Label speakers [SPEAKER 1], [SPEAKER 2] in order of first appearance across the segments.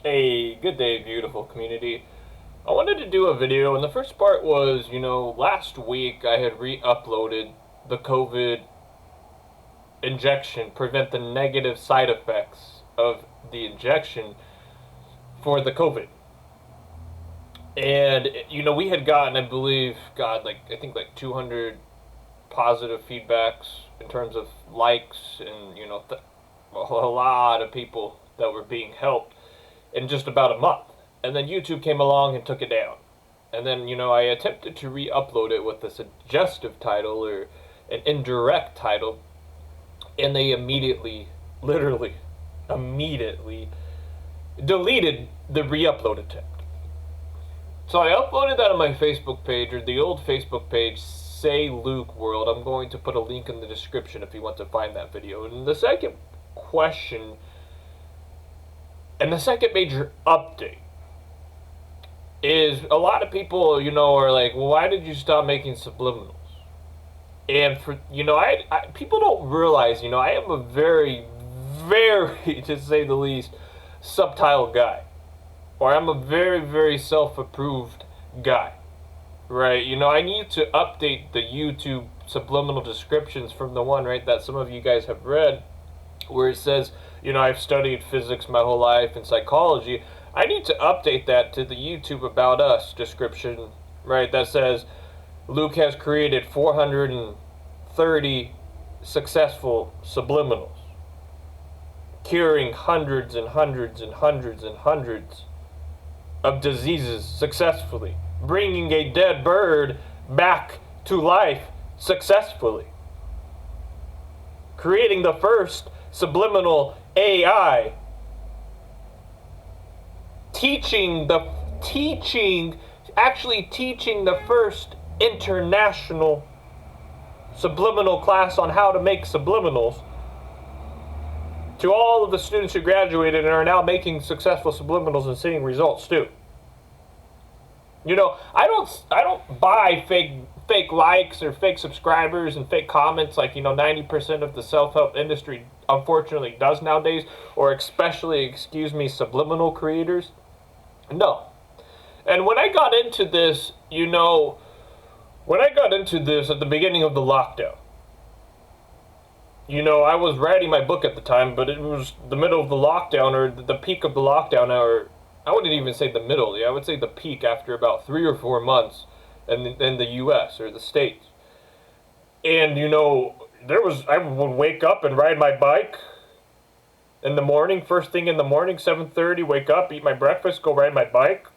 [SPEAKER 1] Hey, good day, beautiful community. I wanted to do a video, and the first part was, last week I had re-uploaded the COVID injection, prevent the negative side effects of the injection for the COVID. And, we had gotten, I believe, I think like 200 positive feedbacks in terms of likes and, a lot of people that were being helped in just about a month. And then YouTube came along and took it down. And then, I attempted to re-upload it with a suggestive title or an indirect title, and they literally, immediately deleted the re-upload attempt. So I uploaded that on my Facebook page, or the old Facebook page, Seiluke World. I'm going to put a link in the description if you want to find that video. And the second question, and the second major update, is a lot of people, are like, well, why did you stop making subliminals? And for, people don't realize, I am a very, very, to say the least, subtle guy. Or I'm a very, very self-approved guy. Right? I need to update the YouTube subliminal descriptions from the one, right, that some of you guys have read, where it says, I've studied physics my whole life and psychology. I need to update that to the YouTube About Us description, right, that says Luke has created 430 successful subliminals, curing hundreds and hundreds and hundreds and hundreds of diseases successfully, bringing a dead bird back to life successfully, creating the first subliminal AI, actually teaching the first international subliminal class on how to make subliminals to all of the students who graduated and are now making successful subliminals and seeing results too. I don't buy fake likes or fake subscribers and fake comments like 90% of the self-help industry unfortunately does nowadays, or especially, subliminal creators. No. And when I got into this, at the beginning of the lockdown, I was writing my book at the time, but it was the middle of the lockdown, or the peak of the lockdown, or I wouldn't even say the middle, I would say the peak after about 3 or 4 months in the U.S. or the States. And, I would wake up and ride my bike in the morning, first thing in the morning, 7:30, wake up, eat my breakfast, go ride my bike.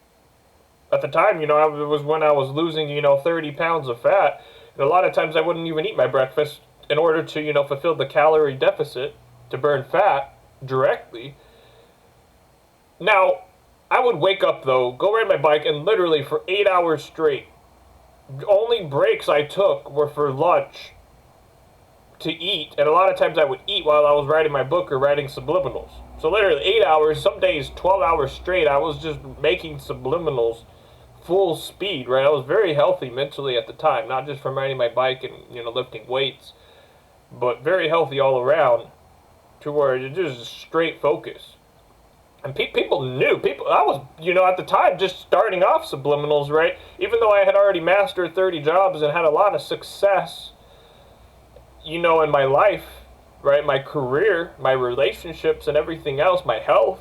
[SPEAKER 1] At the time, it was when I was losing, 30 pounds of fat. And a lot of times I wouldn't even eat my breakfast in order to, fulfill the calorie deficit to burn fat directly. Now, I would wake up, though, go ride my bike, and literally for 8 hours straight, the only breaks I took were for lunch to eat, and a lot of times I would eat while I was writing my book or writing subliminals. So literally 8 hours, some days 12 hours straight, I was just making subliminals full speed, right? I was very healthy mentally at the time, not just from riding my bike and, lifting weights, but very healthy all around, to where it just straight focus. And people knew. I was, at the time, just starting off subliminals, right? Even though I had already mastered 30 jobs and had a lot of success, in my life, right? My career, my relationships, and everything else, my health,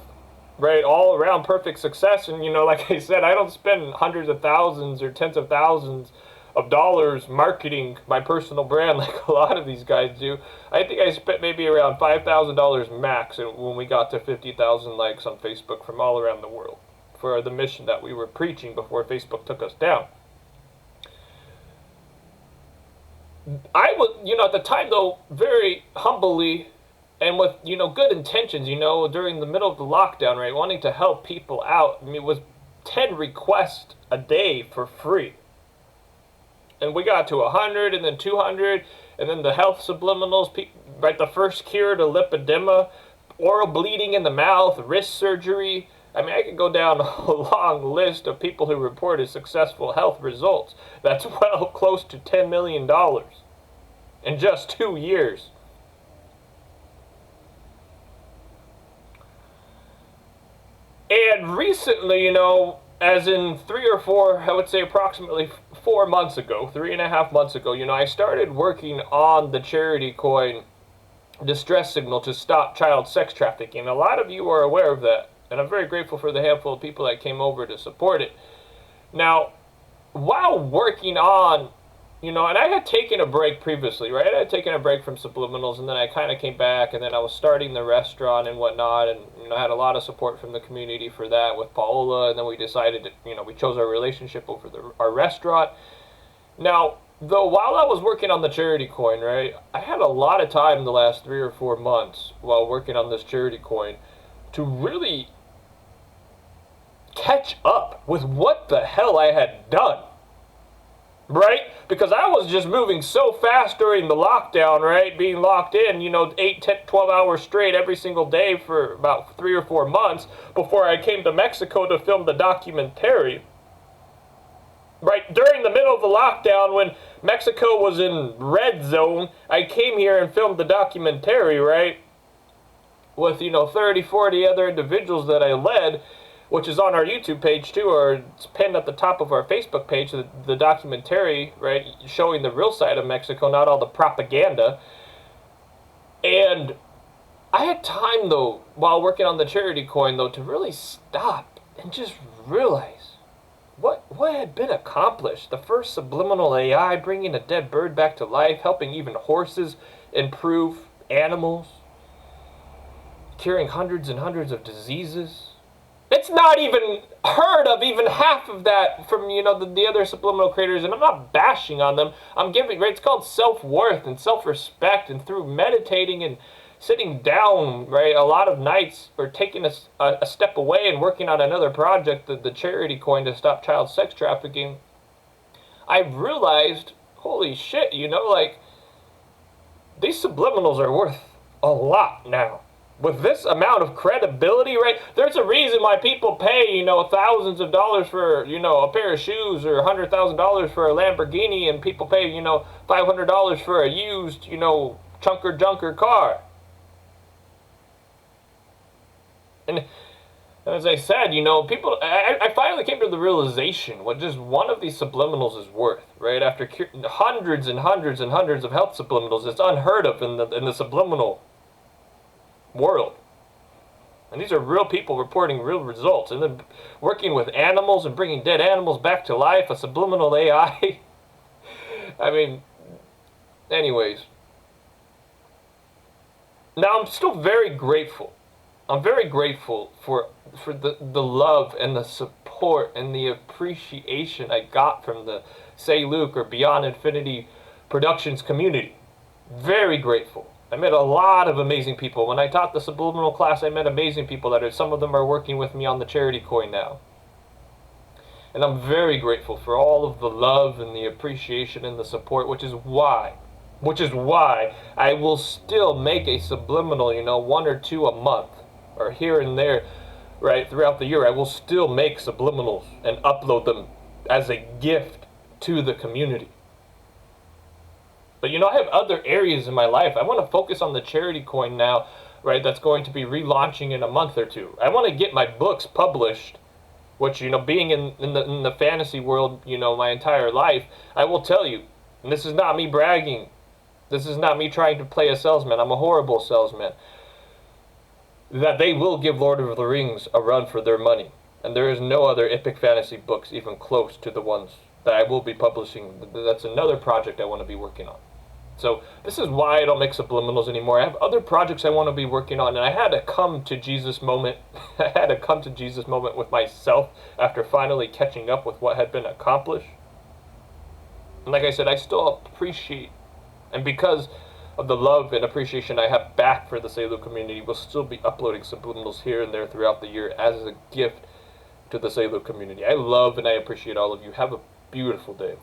[SPEAKER 1] right? All around perfect success. And, like I said, I don't spend hundreds of thousands or tens of thousands of dollars marketing my personal brand like a lot of these guys do. I think I spent maybe around $5,000 max when we got to 50,000 likes on Facebook from all around the world for the mission that we were preaching before Facebook took us down. I was, at the time, though, very humbly and with, good intentions, during the middle of the lockdown, right, wanting to help people out. I mean, it was 10 requests a day for free. And we got to 100, and then 200, and then the health subliminals, right, the first cure to lipedema, oral bleeding in the mouth, wrist surgery. I mean, I could go down a long list of people who reported successful health results. That's well close to $10 million in just 2 years. And recently, as in 3 or 4, I would say approximately 4 months ago, 3.5 months ago, I started working on the charity coin distress signal to stop child sex trafficking. A lot of you are aware of that, and I'm very grateful for the handful of people that came over to support it. Now, while working on, and I had taken a break previously, right? I had taken a break from Subliminals, and then I kind of came back, and then I was starting the restaurant and whatnot, and I had a lot of support from the community for that with Paola, and then we decided to, we chose our relationship over our restaurant. Now, though, while I was working on the charity coin, right, I had a lot of time the last 3 or 4 months while working on this charity coin to really catch up with what the hell I had done, right? Because I was just moving so fast during the lockdown, right? Being locked in, 8, 10, 12 hours straight every single day for about 3 or 4 months before I came to Mexico to film the documentary. Right, during the middle of the lockdown when Mexico was in red zone, I came here and filmed the documentary, right? With, 30, 40 other individuals that I led, which is on our YouTube page too, or it's pinned at the top of our Facebook page, the documentary, right, showing the real side of Mexico, not all the propaganda. And I had time, though, while working on the charity coin, though, to really stop and just realize what had been accomplished. The first subliminal AI, bringing a dead bird back to life, helping even horses improve, animals, curing hundreds and hundreds of diseases. It's not even heard of even half of that from, the other subliminal creators, and I'm not bashing on them. I'm giving, right, it's called self-worth and self-respect, and through meditating and sitting down, right, a lot of nights, or taking a step away and working on another project, the charity coin to stop child sex trafficking, I've realized, holy shit, these subliminals are worth a lot now. With this amount of credibility, right, there's a reason why people pay, thousands of dollars for, a pair of shoes, or $100,000 for a Lamborghini, and people pay, $500 for a used, chunker junker car. And as I said, people, I finally came to the realization what just one of these subliminals is worth, right? After hundreds and hundreds and hundreds of health subliminals, it's unheard of in the subliminal world. And these are real people reporting real results. And then working with animals and bringing dead animals back to life, a subliminal AI. I mean, anyways. Now, I'm still very grateful. I'm very grateful for the love and the support and the appreciation I got from the Seiluke or Beyond Infinity Productions community. Very grateful. I met a lot of amazing people. When I taught the subliminal class, I met amazing people some of them are working with me on the charity coin now. And I'm very grateful for all of the love and the appreciation and the support, which is why I will still make a subliminal, 1 or 2 a month, or here and there, right, throughout the year. I will still make subliminals and upload them as a gift to the community. But, I have other areas in my life. I want to focus on the charity coin now, right, that's going to be relaunching in a month or 2. I want to get my books published, which, being in the fantasy world, my entire life, I will tell you, and this is not me bragging, this is not me trying to play a salesman, I'm a horrible salesman, that they will give Lord of the Rings a run for their money. And there is no other epic fantasy books even close to the ones that I will be publishing. That's another project I want to be working on. So this is why I don't make subliminals anymore. I have other projects I want to be working on, and I had a come to Jesus moment. I had a come to Jesus moment with myself after finally catching up with what had been accomplished. And like I said, I still appreciate, and because of the love and appreciation I have back for the Seiluke community, we'll still be uploading subliminals here and there throughout the year as a gift to the Seiluke community. I love and I appreciate all of you. Have a beautiful day.